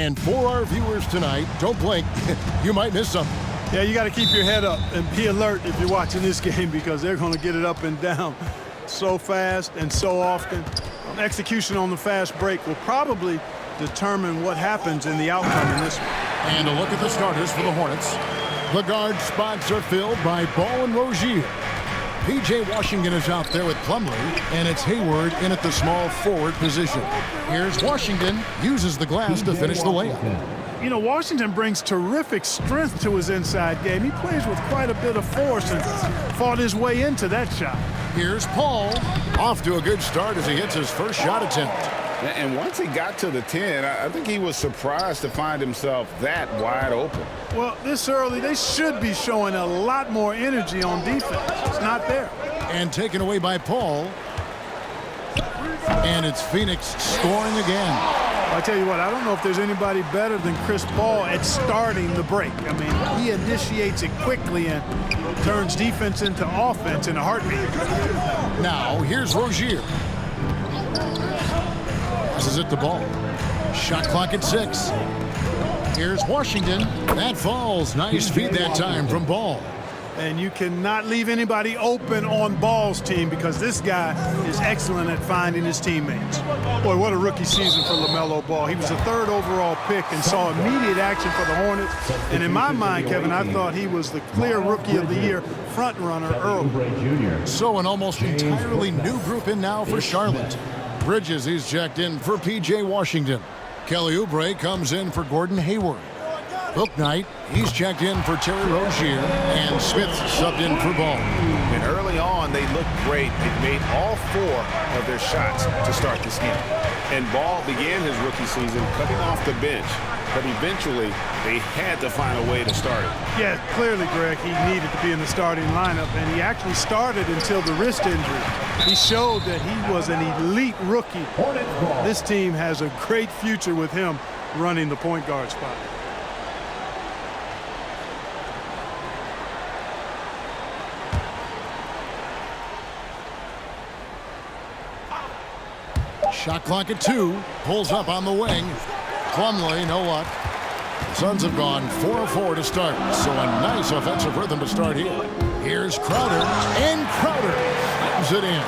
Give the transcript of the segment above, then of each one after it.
And for our viewers tonight, don't blink. You might miss something. Yeah, you got to keep your head up and be alert if you're watching this game because they're going to get it up and down so fast and so often. Execution on the fast break will probably determine what happens in the outcome in this one. And a look at the starters for the Hornets. The guard spots are filled by Ball and Rozier. P.J. Washington is out there with Plumlee, and it's Hayward in at the small forward position. Here's Washington, uses the glass to finish the layup. You know, Washington brings terrific strength to his inside game. He plays with quite a bit of force and fought his way into that shot. Here's Paul, off to a good start as he hits his first shot attempt. And once he got to the 10, I think he was surprised to find himself that wide open. Well, this early, they should be showing a lot more energy on defense. It's not there. And taken away by Paul. And it's Phoenix scoring again. I tell you what, I don't know if there's anybody better than Chris Paul at starting the break. I mean, he initiates it quickly and turns defense into offense in a heartbeat. Now, here's Rozier. Passes it to Ball. Shot clock at 6. Here's Washington. That falls. Nice feed that time from Ball. And you cannot leave anybody open on Ball's team because this guy is excellent at finding his teammates. Boy, what a rookie season for LaMelo Ball. He was a 3rd overall pick and saw immediate action for the Hornets. And in my mind, Kevin, I thought he was the clear rookie of the year front runner early. So an almost entirely new group in now for Charlotte. Bridges, he's checked in for P.J. Washington. Kelly Oubre comes in for Gordon Hayward. Bouknight, he's checked in for Terry Rozier, and Smith subbed in for Ball. And early on, they looked great. They made all 4 of their shots to start this game. And Ball began his rookie season coming off the bench. But eventually, they had to find a way to start it. Yeah, clearly, Greg, he needed to be in the starting lineup, and he actually started until the wrist injury. He showed that he was an elite rookie. This team has a great future with him running the point guard spot. Shot clock at 2. Pulls up on the wing. Plumlee, no luck. The Suns have gone 4 of 4 to start, so a nice offensive rhythm to start here. Here's Crowder, and Crowder slams it in.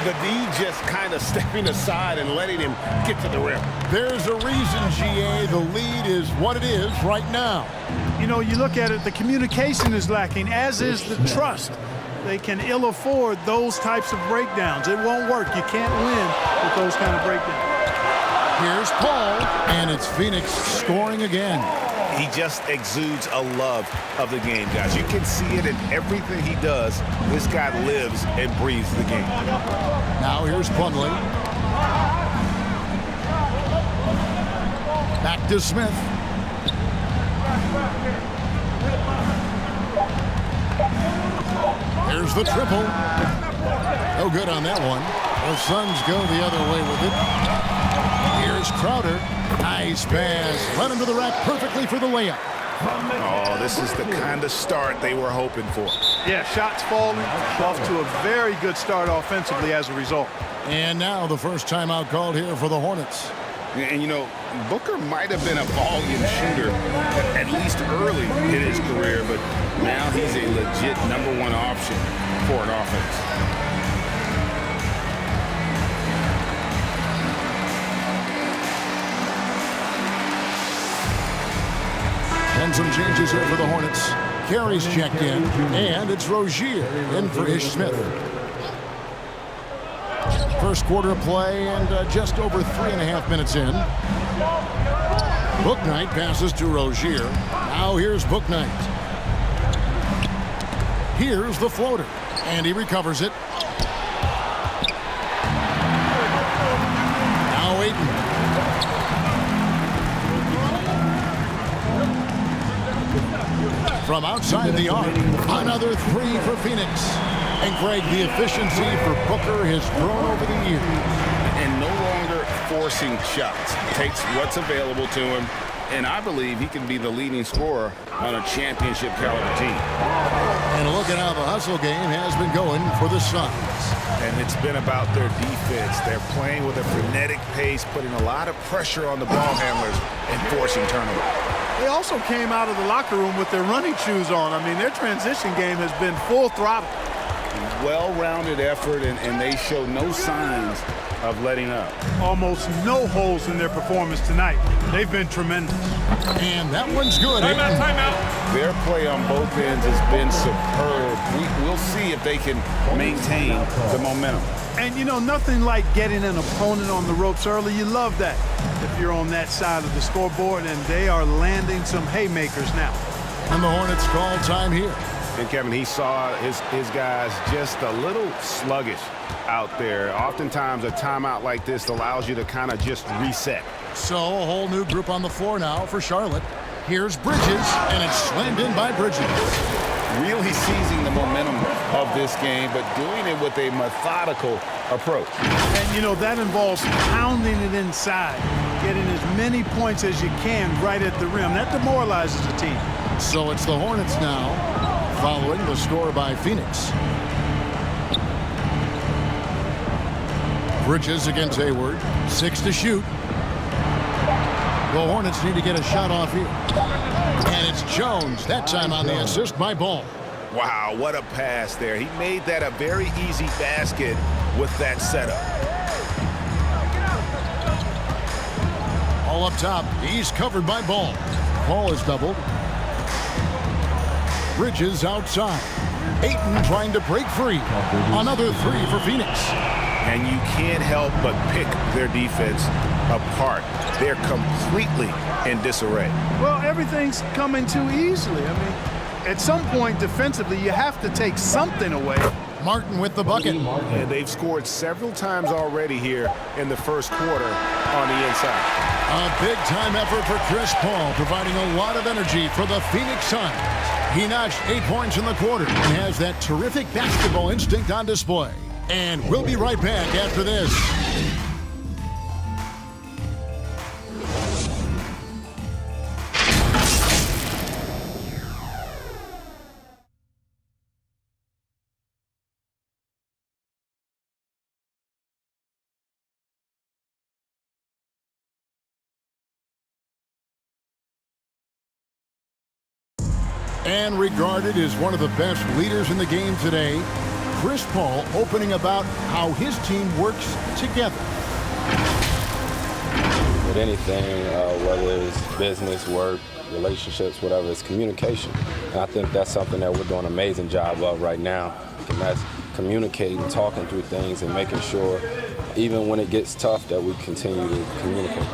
The D just kind of stepping aside and letting him get to the rim. There's a reason, GA, the lead is what it is right now. You know, you look at it, the communication is lacking, as is the trust. They can ill afford those types of breakdowns. It won't work. You can't win with those kind of breakdowns. Here's Paul, and it's Phoenix scoring again. He just exudes a love of the game, guys. You can see it in everything he does. This guy lives and breathes the game. Now here's Plumlee. Back to Smith. Here's the triple. No good on that one. The Suns go the other way with it. Here's Crowder. Nice pass. Run him to the rack perfectly for the layup. Oh, this is the kind of start they were hoping for. Yeah, shots falling. Off to a very good start offensively as a result. And now the first timeout called here for the Hornets. And, you know, Booker might have been a volume shooter, at least early in his career, but now he's a legit #1 option for an offense. And some changes here for the Hornets. Carey's checked in, and it's Rozier in for Ish Smith. First quarter of play and just over 3.5 minutes in. Bouknight passes to Rozier. Now here's Bouknight. Here's the floater, and he recovers it. Now Ayton. From outside the arc, another 3 for Phoenix. And Greg, the efficiency for Booker has grown over the years. And no longer forcing shots. Takes what's available to him, and I believe he can be the leading scorer on a championship caliber team. And look at how the hustle game has been going for the Suns. And it's been about their defense. They're playing with a frenetic pace, putting a lot of pressure on the ball handlers and forcing turnovers. They also came out of the locker room with their running shoes on. I mean, their transition game has been full throttle. Well-rounded effort, and they show no signs of letting up. Almost no holes in their performance tonight. They've been tremendous. And that one's good. Timeout. Their play on both ends has been superb. We'll see if they can maintain the momentum. And, you know, nothing like getting an opponent on the ropes early. You love that if you're on that side of the scoreboard, and they are landing some haymakers now. And the Hornets call time here. And, Kevin, he saw his guys just a little sluggish out there. Oftentimes, a timeout like this allows you to kind of just reset. So a whole new group on the floor now for Charlotte. Here's Bridges, and it's slammed in by Bridges. Really seizing the momentum of this game, but doing it with a methodical approach. And, you know, that involves pounding it inside, getting as many points as you can right at the rim. That demoralizes the team. So it's the Hornets now, following the score by Phoenix. Bridges against Hayward. 6 to shoot. The Hornets need to get a shot off here. And it's Jones, that time on the assist by Ball. Wow, what a pass there. He made that a very easy basket with that setup. All up top, he's covered by Ball. Ball is doubled. Bridges outside. Ayton trying to break free. Another three for Phoenix. And you can't help but pick their defense apart. They're completely in disarray. Well, everything's coming too easily. I mean, at some point defensively, you have to take something away. Martin with the bucket. And they've scored several times already here in the first quarter on the inside. A big-time effort for Chris Paul, providing a lot of energy for the Phoenix Suns. He notched 8 points in the quarter and has that terrific basketball instinct on display. And we'll be right back after this. And regarded as one of the best leaders in the game today, Chris Paul opening about how his team works together. With anything, whether it's business, work, relationships, whatever, it's communication. And I think that's something that we're doing an amazing job of right now. And that's communicating, talking through things, and making sure, even when it gets tough, that we continue to communicate.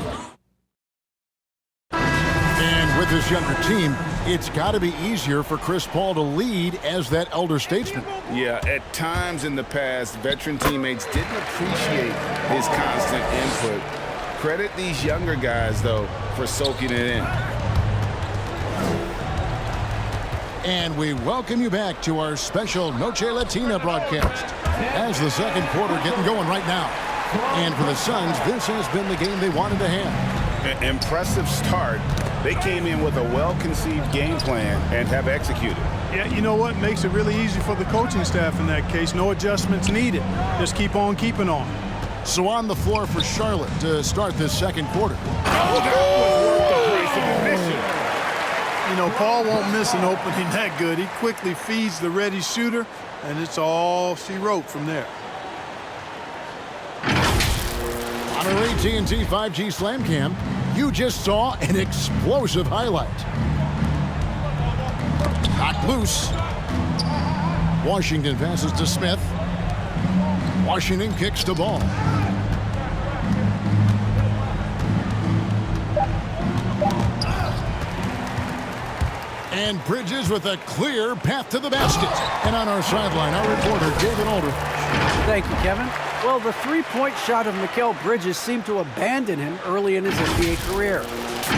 And with this younger team, it's got to be easier for Chris Paul to lead as that elder statesman. Yeah, at times in the past, veteran teammates didn't appreciate his constant input. Credit these younger guys, though, for soaking it in. And we welcome you back to our special Noche Latina broadcast as the second quarter getting going right now. And for the Suns, this has been the game they wanted to have. Impressive start. They came in with a well-conceived game plan and have executed. Yeah, you know what? Makes it really easy for the coaching staff in that case. No adjustments needed. Just keep on keeping on. So on the floor for Charlotte to start this second quarter. You know, Paul won't miss an opening that good. He quickly feeds the ready shooter, and it's all she wrote from there. On our AT&T 5G Slam Cam, you just saw an explosive highlight. Knocked loose. Washington passes to Smith. Washington kicks the ball. And Bridges with a clear path to the basket. And on our sideline, our reporter, David Aldridge. Thank you, Kevin. Well, the three-point shot of Mikal Bridges seemed to abandon him early in his NBA career.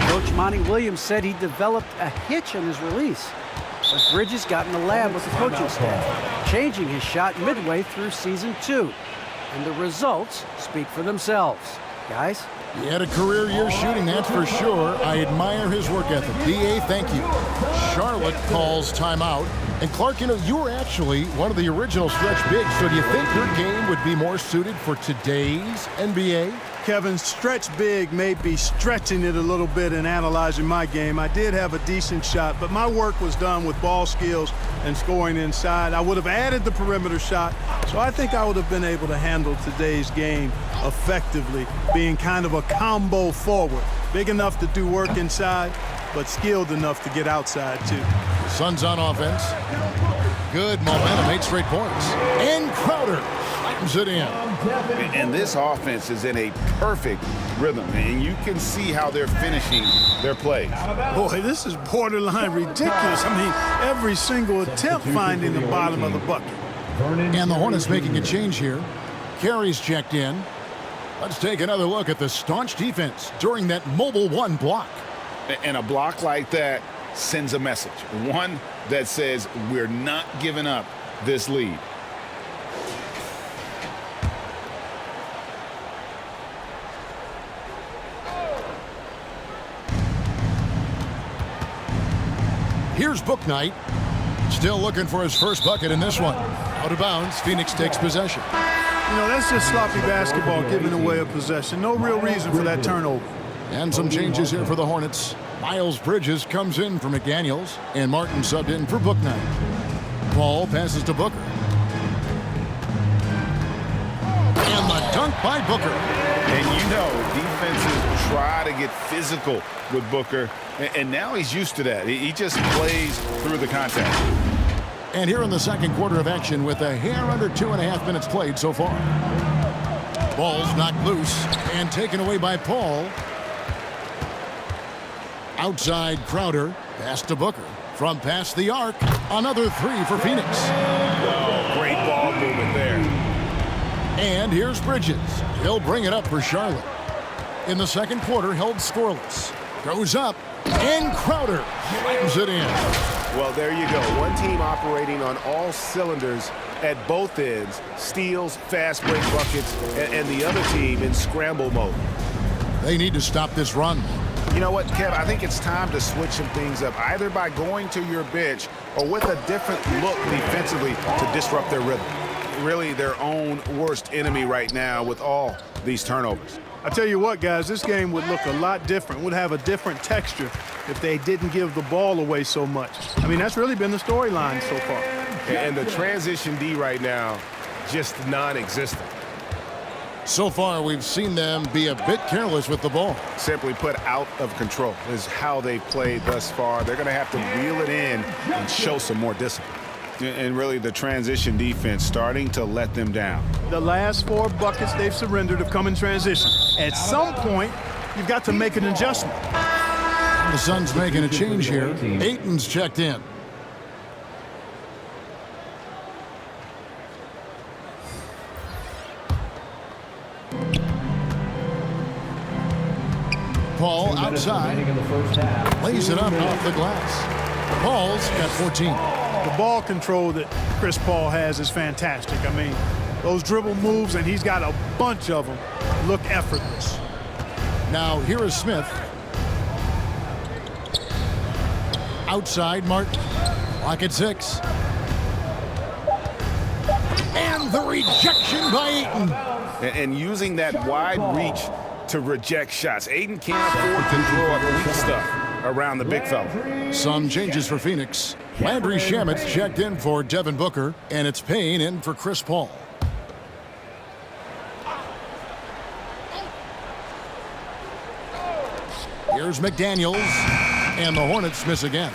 Coach Monty Williams said he developed a hitch in his release. But Bridges got in the lab with the coaching staff, changing his shot midway through season 2. And the results speak for themselves. Guys? He had a career year shooting, that's for sure. I admire his work ethic. B.A., thank you. Charlotte calls timeout. And Clark, you know, you were actually one of the original stretch bigs, so do you think your game would be more suited for today's NBA? Kevin, stretch big may be stretching it a little bit in analyzing my game. I did have a decent shot, but my work was done with ball skills and scoring inside. I would have added the perimeter shot, so I think I would have been able to handle today's game effectively, being kind of a combo forward. Big enough to do work inside, but skilled enough to get outside, too. Suns on offense. Good momentum, 8 straight points. And Crowder slams it in. And this offense is in a perfect rhythm, and you can see how they're finishing their plays. Boy, this is borderline ridiculous. I mean, every single attempt finding the bottom of the bucket. And the Hornets making a change here. Carey's checked in. Let's take another look at the staunch defense during that mobile 1 block. And a block like that sends a message, one that says we're not giving up this lead. Here's Book Knight. Still looking for his first bucket in this one. Out of bounds, Phoenix takes possession. You know, that's just sloppy basketball, giving away a possession. No real reason for that turnover. And some changes here for the Hornets. Miles Bridges comes in for McDaniels, and Martin subbed in for Book Knight. Paul passes to Booker. And the dunk by Booker. And you know, defenses try to get physical with Booker, and now he's used to that. He just plays through the contact. And here in the second quarter of action with a hair under 2.5 minutes played so far. Ball's knocked loose and taken away by Paul. Outside Crowder, pass to Booker. From past the arc, another 3 for Phoenix. Oh, great ball movement there. And here's Bridges. He'll bring it up for Charlotte. In the second quarter, held scoreless. Goes up, and Crowder slams it in. Well, there you go. One team operating on all cylinders at both ends. Steals, fast break buckets, and the other team in scramble mode. They need to stop this run. You know what, Kev? I think it's time to switch some things up, either by going to your bench or with a different look defensively to disrupt their rhythm. Really their own worst enemy right now with all these turnovers. I tell you what, guys, this game would look a lot different, would have a different texture if they didn't give the ball away so much. I mean, that's really been the storyline so far. And the transition D right now, just non-existent. So far, we've seen them be a bit careless with the ball. Simply put, out of control is how they've played thus far. They're going to have to reel it in and show some more discipline. And really, the transition defense starting to let them down. The last 4 buckets they've surrendered have come in transition. At some point, you've got to make an adjustment. The Suns making a change here. Ayton's checked in. Paul outside. Lays it up off the glass. Paul's got 14. The ball control that Chris Paul has is fantastic. I mean, those dribble moves, and he's got a bunch of them, look effortless. Now here is Smith. Outside Martin. Clock at 6. And the rejection by Ayton. And using that wide reach to reject shots. Ayton can't afford to throw up weak stuff around the big fella. Some changes for Phoenix. Landry Shamet's checked in for Devin Booker, and it's Payne in for Chris Paul. Here's McDaniels, and the Hornets miss again.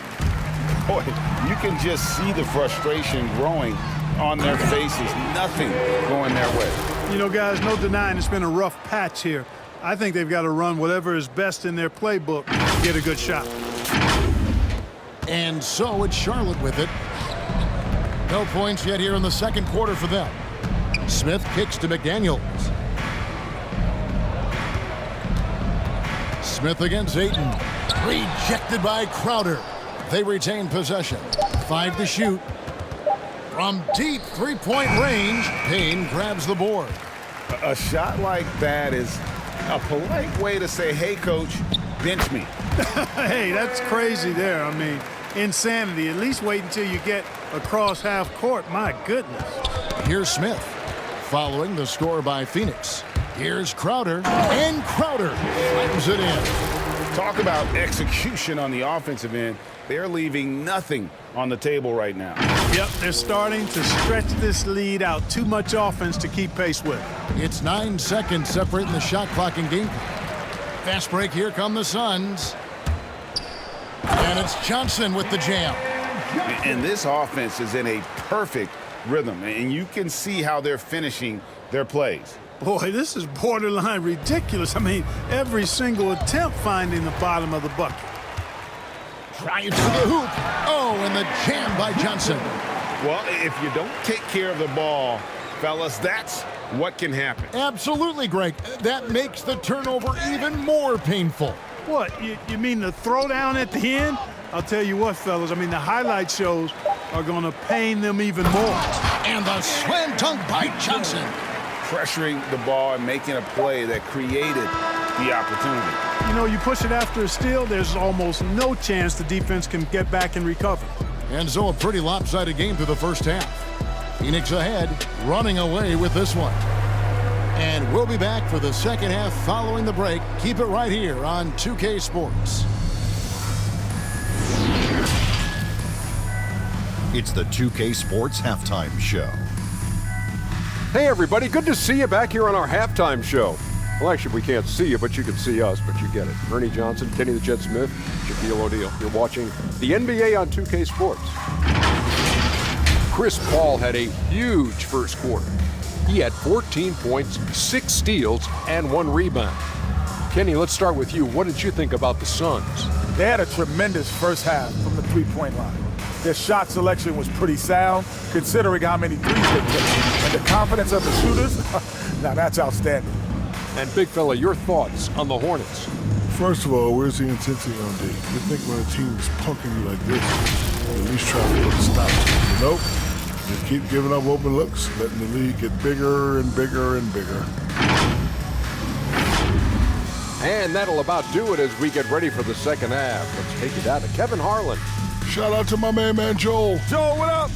Boy, you can just see the frustration growing on their faces. Nothing going their way. You know, guys, no denying it's been a rough patch here. I think they've got to run whatever is best in their playbook to get a good shot. And so it's Charlotte with it. No points yet here in the second quarter for them. Smith kicks to McDaniels. Smith against Ayton. Rejected by Crowder. They retain possession. 5 to shoot. From deep three-point range, Payne grabs the board. A shot like that is A polite way to say, hey, coach, bench me. Hey, that's crazy there. I mean, insanity. At least wait until you get across half court. My goodness. Here's Smith following the score by Phoenix. Here's Crowder, and Crowder slams it in. Talk about execution on the offensive end. They're leaving nothing on the table right now. Yep, they're starting to stretch this lead out. Too much offense to keep pace with. It's 9 seconds separating the shot clock and game clock. Fast break, here come the Suns. And it's Johnson with the jam. And this offense is in a perfect rhythm, and you can see how they're finishing their plays. Boy, this is borderline ridiculous. I mean, every single attempt finding the bottom of the bucket. Trying to the hoop. Oh, and the jam by Johnson. Well, if you don't take care of the ball, fellas, that's what can happen. Absolutely, Greg. That makes the turnover even more painful. What, you mean the throwdown at the end? I'll tell you what, fellas, I mean, the highlight shows are going to pain them even more. And the slam dunk by Johnson. Pressuring the ball and making a play that created the opportunity. You know, you push it after a steal, there's almost no chance the defense can get back and recover. And so a pretty lopsided game through the first half. Phoenix ahead, running away with this one. And we'll be back for the second half following the break. Keep it right here on 2K Sports. It's the 2K Sports Halftime Show. Hey everybody, good to see you back here on our halftime show. Well, actually, we can't see you, but you can see us, but you get it. Ernie Johnson, Kenny the Jet Smith, Shaquille O'Neal. You're watching the NBA on 2K Sports. Chris Paul had a huge first quarter. He had 14 points, 6 steals, and 1 rebound. Kenny, let's start with you. What did you think about the Suns? They had a tremendous first half from the three-point line. Their shot selection was pretty sound, considering how many threes they took. And the confidence of the shooters, now that's outstanding. And big fella, your thoughts on the Hornets? First of all, where's the intensity on D? You think when a team is punking you like this, you at least try to put a stop to it. Nope. Just keep giving up open looks, letting the league get bigger and bigger and bigger. And that'll about do it as we get ready for the second half. Let's take it down to Kevin Harlan. Shout out to my man Joel. Joel, what up?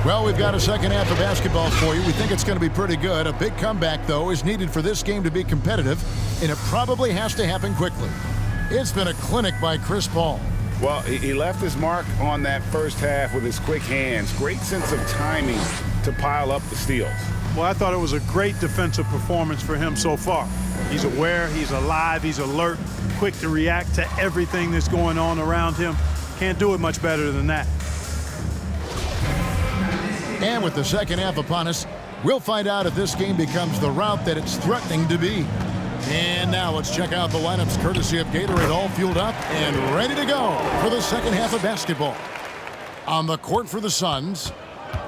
Well, we've got a second half of basketball for you. We think it's going to be pretty good. A big comeback, though, is needed for this game to be competitive, and it probably has to happen quickly. It's been a clinic by Chris Paul. Well, he left his mark on that first half with his quick hands. Great sense of timing to pile up the steals. Well, I thought it was a great defensive performance for him so far. He's aware, he's alive, he's alert, quick to react to everything that's going on around him. Can't do it much better than that. And with the second half upon us, we'll find out if this game becomes the route that it's threatening to be. And now let's check out the lineups courtesy of Gatorade, all fueled up and ready to go for the second half of basketball. On the court for the Suns,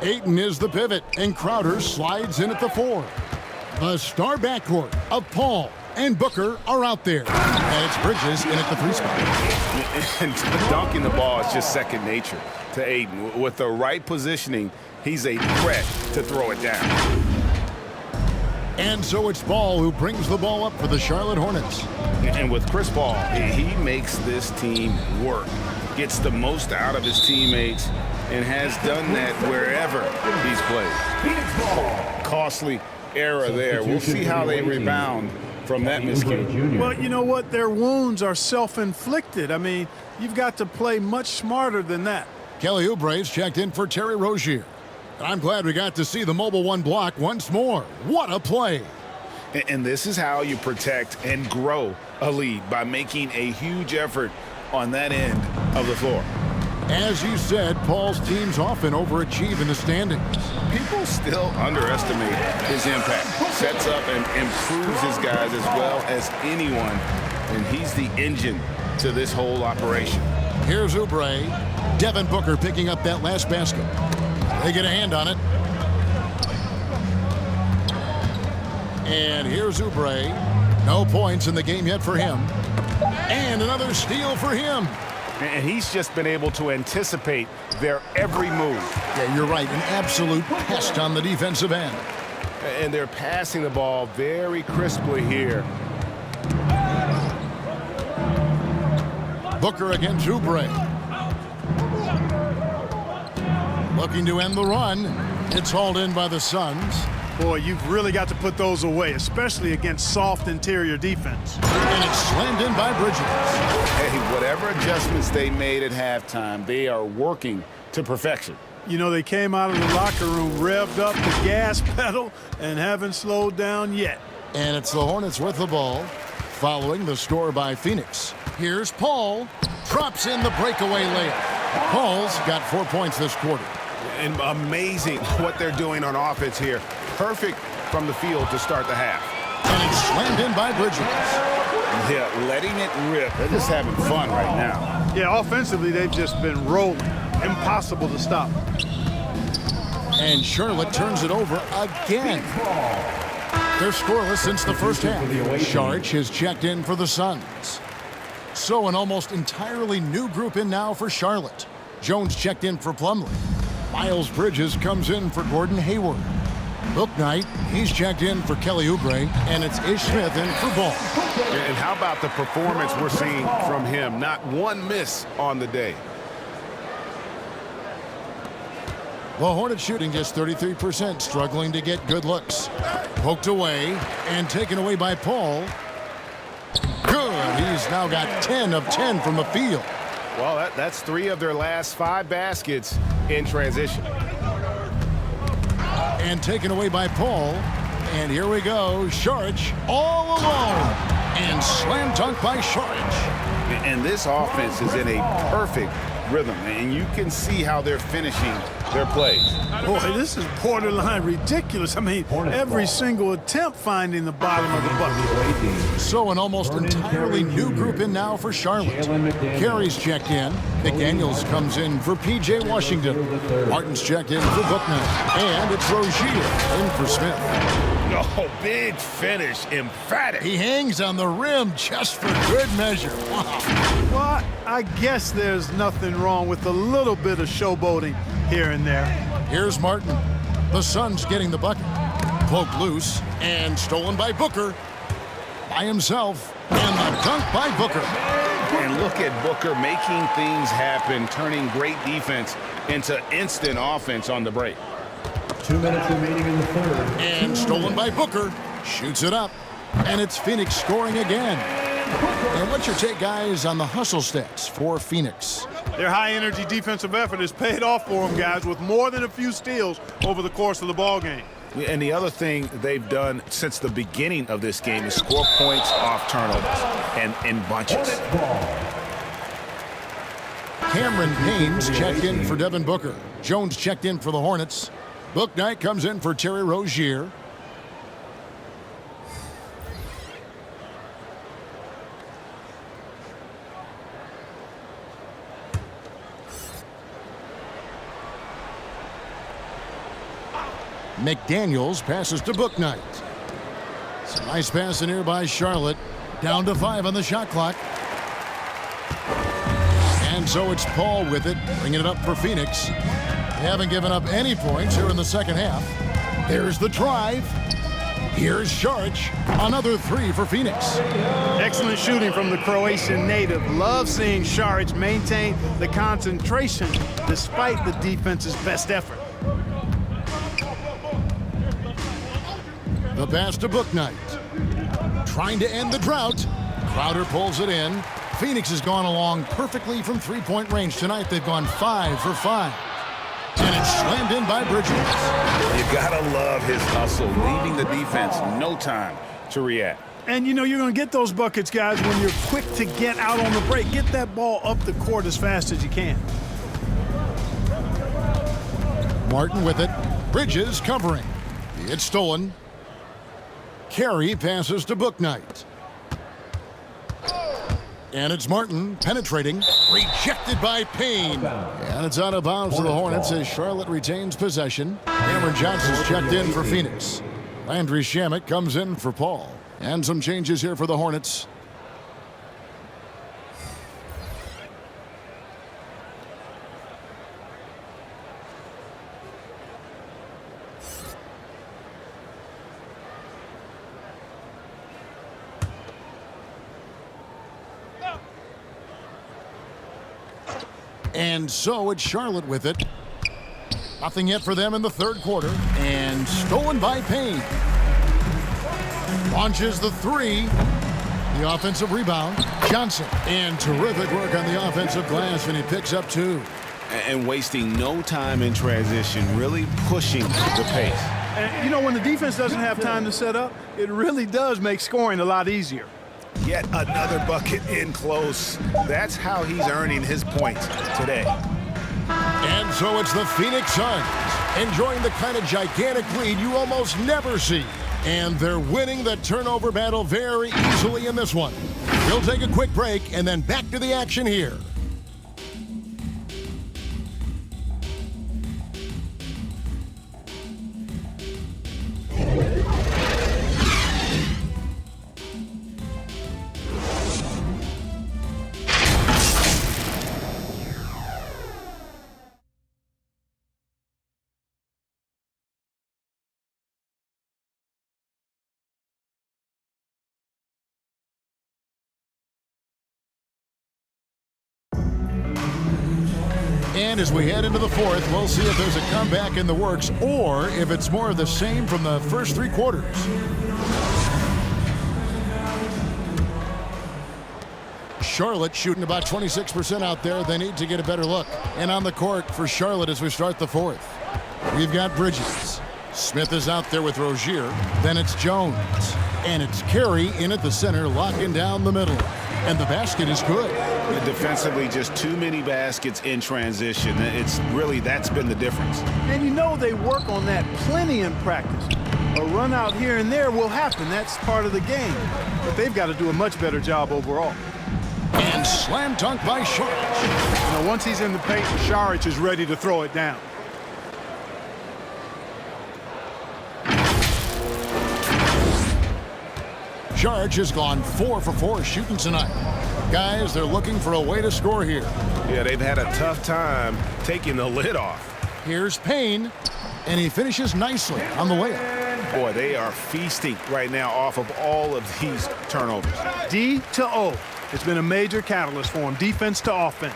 Ayton is the pivot, and Crowder slides in at the 4. The star backcourt of Paul and Booker are out there. And it's Bridges in at the 3 spot. And dunking the ball is just second nature to Ayton. With the right positioning, he's a threat to throw it down. And so it's Ball who brings the ball up for the Charlotte Hornets. And with Chris Paul, he makes this team work, gets the most out of his teammates, and has done that wherever he's played. Costly error there. We'll see how they rebound from that miscue. Well, you know what? Their wounds are self-inflicted. I mean, you've got to play much smarter than that. Kelly Oubre's checked in for Terry Rozier. I'm glad we got to see the mobile 1 block once more. What a play. And this is how you protect and grow a lead, by making a huge effort on that end of the floor. As you said, Paul's teams often overachieve in the standings. People still underestimate his impact. Sets up and improves his guys as well as anyone, and he's the engine to this whole operation. Here's Oubre. Devin Booker picking up that last basket. They get a hand on it. And here's Oubre. No points in the game yet for him. And another steal for him. And he's just been able to anticipate their every move. Yeah, you're right. An absolute pest on the defensive end. And they're passing the ball very crisply here. Booker against Oubre. Looking to end the run. It's hauled in by the Suns. Boy, you've really got to put those away, especially against soft interior defense. And it's slammed in by Bridges. Hey, whatever adjustments they made at halftime, they are working to perfection. You know, they came out of the locker room, revved up the gas pedal, and haven't slowed down yet. And it's the Hornets with the ball, following the score by Phoenix. Here's Paul. Drops in the breakaway layup. Paul's got 4 points this quarter. And amazing what they're doing on offense here. Perfect from the field to start the half. And it's slammed in by Bridges. Yeah, letting it rip. They're just having fun right now. Yeah, offensively, they've just been rolling. Impossible to stop. And Charlotte turns it over again. They're scoreless since the first half. Saric has checked in for the Suns. So an almost entirely new group in now for Charlotte. Jones checked in for Plumlee. Miles Bridges comes in for Gordon Hayward. Bouknight, he's checked in for Kelly Oubre, and it's Ish Smith in for Ball. And how about the performance we're seeing from him? Not one miss on the day. The Hornets shooting just 33%, struggling to get good looks. Poked away and taken away by Paul. Good. He's now got 10 of 10 from the field. Well, that's 3 of their last 5 baskets in transition. And taken away by Paul. And here we go. Saric all alone. And slam dunk by Saric. And this offense is in a perfect rhythm. And you can see how they're finishing their plays. Boy, this is borderline ridiculous. I mean, every single attempt finding the bottom of the bucket. So an almost entirely new group in now for Charlotte. Carey's checked in. McDaniels comes in for P.J. Washington. Martin's checked in for Bouknight. And it's Rozier in for Smith. Oh, big finish. Emphatic. He hangs on the rim just for good measure. Wow. Well, I guess there's nothing wrong with a little bit of showboating here and there. Here's Martin. The Suns getting the bucket. Poked loose and stolen by Booker. By himself. And the dunk by Booker. And look at Booker making things happen, turning great defense into instant offense on the break. 2 minutes remaining in the third. And stolen by Booker. Shoots it up. And it's Phoenix scoring again. And what's your take, guys, on the hustle stats for Phoenix? Their high-energy defensive effort has paid off for them, guys, with more than a few steals over the course of the ball game. And the other thing they've done since the beginning of this game is score points off turnovers and in bunches. Cameron Payne's checked in for Devin Booker. Jones checked in for the Hornets. Bouknight comes in for Terry Rozier. McDaniels passes to Bouknight. It's a nice pass in here by Charlotte. Down to 5 on the shot clock. And so it's Paul with it, bringing it up for Phoenix. They haven't given up any points here in the second half. There's the drive. Here's Saric. Another 3 for Phoenix. Excellent shooting from the Croatian native. Love seeing Saric maintain the concentration despite the defense's best effort. The pass to Bouknight. Trying to end the drought. Crowder pulls it in. Phoenix has gone along perfectly from three-point range. Tonight they've gone 5 for 5. And it's slammed in by Bridges. You gotta love his hustle, leaving the defense no time to react. And you know you're going to get those buckets, guys, when you're quick to get out on the break. Get that ball up the court as fast as you can. Martin with it. Bridges covering. It's stolen. Carey passes to Bouknight. And it's Martin penetrating. Rejected by Payne. And it's out of bounds to the Hornets as Charlotte retains possession. Cameron Johnson's checked in for Phoenix. Landry Shamet comes in for Paul. And some changes here for the Hornets. And so it's Charlotte with it. Nothing yet for them in the third quarter. And stolen by Payne. Launches the three. The offensive rebound. Johnson. And terrific work on the offensive glass, and he picks up 2. And wasting no time in transition, really pushing the pace. And, you know, when the defense doesn't have time to set up, it really does make scoring a lot easier. Yet another bucket in close. That's how he's earning his points today. And so it's the Phoenix Suns enjoying the kind of gigantic lead you almost never see. And they're winning the turnover battle very easily in this one. We'll take a quick break and then back to the action here. And as we head into the fourth, we'll see if there's a comeback in the works or if it's more of the same from the first 3 quarters. Charlotte shooting about 26% out there. They need to get a better look. And on the court for Charlotte as we start the fourth, we've got Bridges. Smith is out there with Rozier. Then it's Jones. And it's Carey in at the center, locking down the middle. And the basket is good. Defensively, just too many baskets in transition. It's really, that's been the difference. And you know they work on that plenty in practice. A run out here and there will happen. That's part of the game. But they've got to do a much better job overall. And slam dunk by Charlote. You know, once he's in the paint, Charlote is ready to throw it down. Charge has gone 4 for 4 shooting tonight. Guys, they're looking for a way to score here. Yeah, they've had a tough time taking the lid off. Here's Payne, and he finishes nicely on the layup. Boy, they are feasting right now off of all of these turnovers. D to O. It's been a major catalyst for him, defense to offense.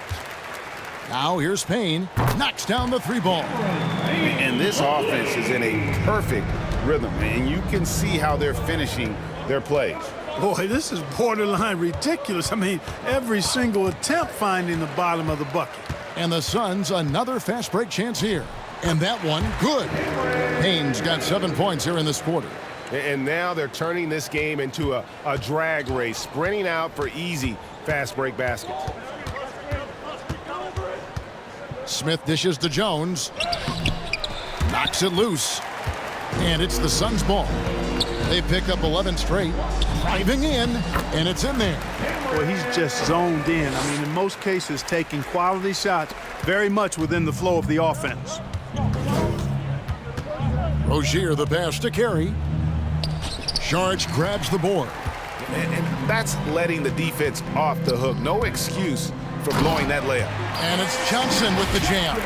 Now here's Payne, knocks down the 3 ball. And this offense is in a perfect rhythm, and you can see how they're finishing their plays. Boy, this is borderline ridiculous. I mean, every single attempt finding the bottom of the bucket. And the Suns, another fast break chance here. And that one, good. Payne's got 7 points here in this quarter. And now they're turning this game into a drag race, sprinting out for easy fast break baskets. Smith dishes to Jones. Knocks it loose. And it's the Suns' ball. They pick up 11 straight. Driving in, and it's in there. Boy, he's just zoned in. I mean, in most cases, taking quality shots very much within the flow of the offense. Rozier, the pass to Carey. Charge grabs the board. And that's letting the defense off the hook. No excuse for blowing that layup. And it's Johnson with the jam.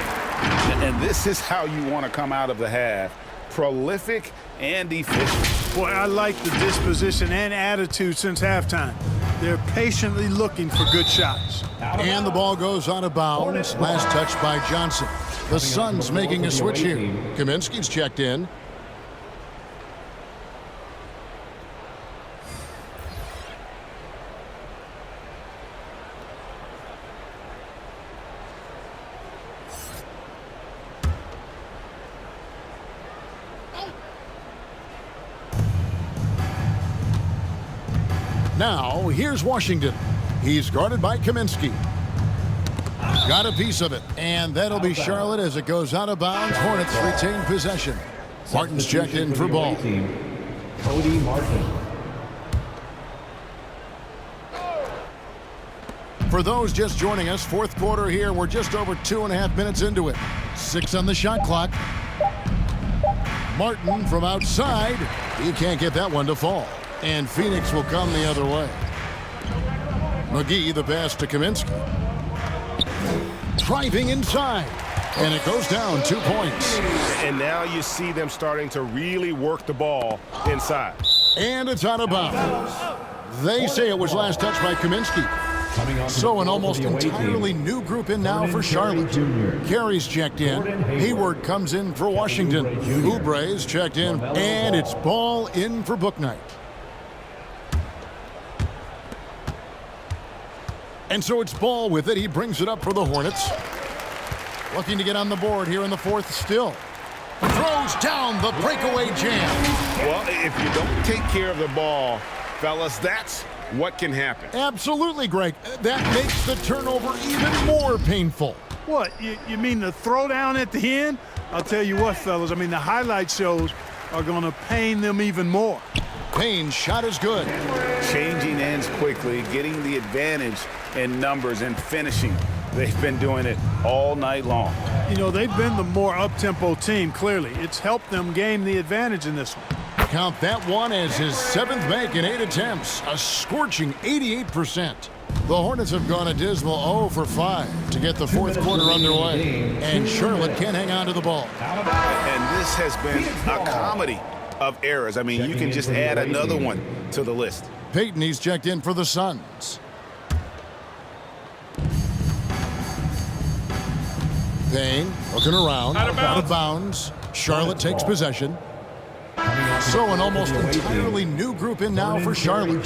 And this is how you want to come out of the half. Prolific and efficient. Boy, I like the disposition and attitude since halftime. They're patiently looking for good shots. And the ball goes out of bounds. Last touch by Johnson. The Suns making a switch here. Kaminsky's checked in. Now, here's Washington. He's guarded by Kaminsky. Got a piece of it, and that'll be Charlotte as it goes out of bounds. Hornets retain possession. Martin's checked in for ball. Cody Martin. For those just joining us, fourth quarter here. We're just over 2.5 minutes into it. 6 on the shot clock. Martin from outside. He can't get that one to fall. And Phoenix will come the other way. McGee, the pass to Kaminsky. Driving inside. And it goes down 2 points. And now you see them starting to really work the ball inside. And it's out of bounds. They say it was last touched by Kaminsky. So an almost entirely new group in now for Charlotte. Carey's checked in. Hayward comes in for Washington. Oubre's checked in. And it's ball in for Bouknight. And so it's Ball with it. He brings it up for the Hornets. Looking to get on the board here in the fourth still. Throws down the breakaway jam. Well, if you don't take care of the ball, fellas, that's what can happen. Absolutely, Greg. That makes the turnover even more painful. What, you mean the throwdown at the end? I'll tell you what, fellas, I mean, the highlight shows are going to pain them even more. Payne's shot is good. Changing ends quickly, getting the advantage in numbers and finishing. They've been doing it all night long. You know, they've been the more up-tempo team, clearly. It's helped them gain the advantage in this one. Count that one as his 7th make in 8 attempts, a scorching 88%. The Hornets have gone a dismal 0 for 5 to get the fourth quarter underway, and Charlotte can't hang on to the ball. And this has been a comedy of errors. I mean, you can just add another one to the list. Payton, he's checked in for the Suns. Payne looking around, out of bounds. Charlotte takes possession. So an almost entirely new group in now for Charlotte.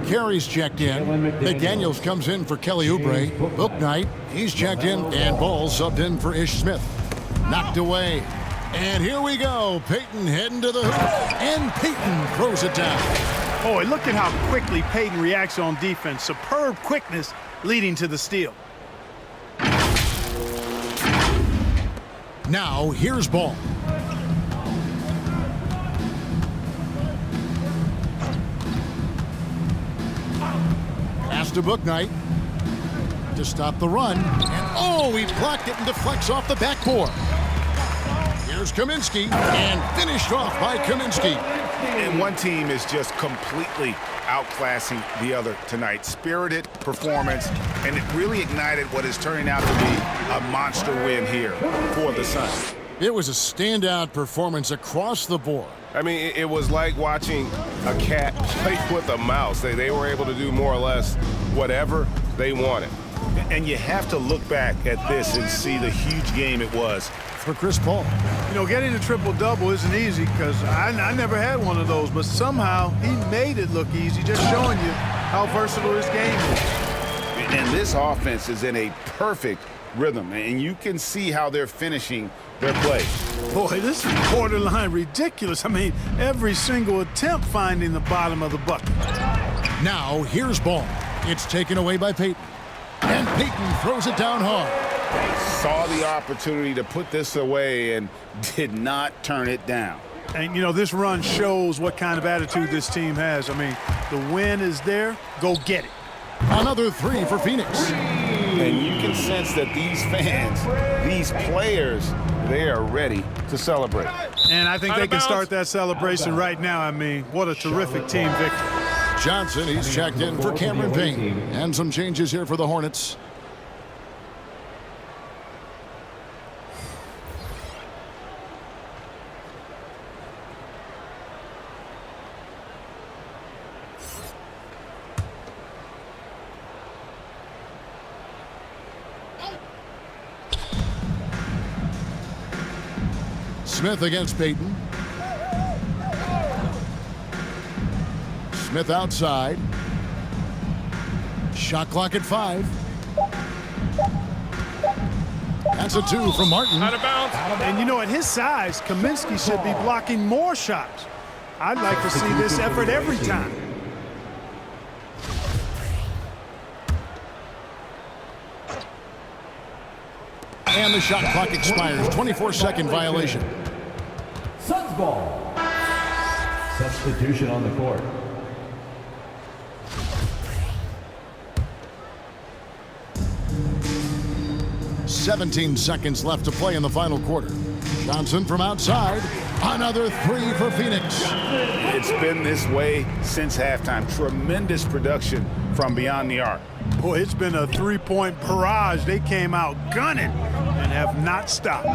Carey's checked in. McDaniels comes in for Kelly Oubre. Bouknight, he's checked in. And Ball subbed in for Ish Smith. Knocked away. And here we go. Payton heading to the hoop. And Payton throws it down. Boy, look at how quickly Payton reacts on defense. Superb quickness leading to the steal. Now, here's Ball. Pass to Bouknight to stop the run. And oh, he blocked it and deflects off the backboard. Here's Kaminsky, and finished off by Kaminsky. And one team is just completely outclassing the other tonight. Spirited performance, and it really ignited what is turning out to be a monster win here for the Suns. It was a standout performance across the board. I mean, it was like watching a cat play with a mouse. They were able to do more or less whatever they wanted. And you have to look back at this and see the huge game it was for Chris Paul. You know, getting a triple-double isn't easy because I never had one of those, but somehow he made it look easy, just showing you how versatile his game is. And this offense is in a perfect rhythm, and you can see how they're finishing their play. Boy, this is borderline ridiculous. I mean, every single attempt finding the bottom of the bucket. Now, here's Ball. It's taken away by Payton. And Payton throws it down hard. Saw the opportunity to put this away and did not turn it down. And, you know, this run shows what kind of attitude this team has. I mean, the win is there. Go get it. Another 3 for Phoenix. And you can sense that these fans, these players, they are ready to celebrate. And I think they can start that celebration right now. I mean, what a terrific team victory. Johnson, he's checked in for Cameron Payne. And some changes here for the Hornets. Smith against Payton. Smith outside. Shot clock at 5. That's a 2 from Martin. Out of bounds. And you know, at his size, Kaminsky should be blocking more shots. I'd like to see this effort every time. And the shot clock expires. 24-second violation. Suns ball. Substitution on the court. 17 seconds left to play in the final quarter. Johnson from outside. Another 3 for Phoenix. It's been this way since halftime. Tremendous production from beyond the arc. Boy, it's been a three-point barrage. They came out gunning and have not stopped.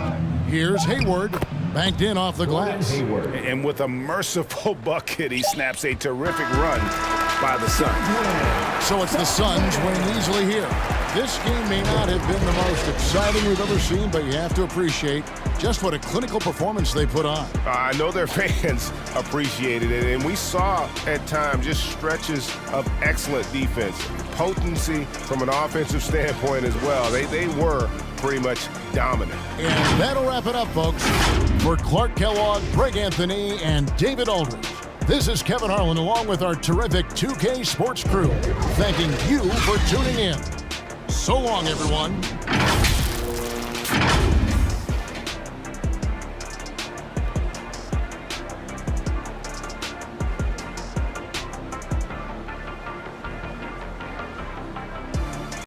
Here's Hayward. Banked in off the glass. And with a merciful bucket, he snaps a terrific run by the Suns. So it's the Suns winning easily here. This game may not have been the most exciting we've ever seen, but you have to appreciate just what a clinical performance they put on. I know their fans appreciated it, and we saw at times just stretches of excellent defense, potency from an offensive standpoint as well. They were pretty much dominant. And that'll wrap it up, folks. For Clark Kellogg, Greg Anthony, and David Aldridge, this is Kevin Harlan along with our terrific 2K Sports crew, thanking you for tuning in. So long, everyone.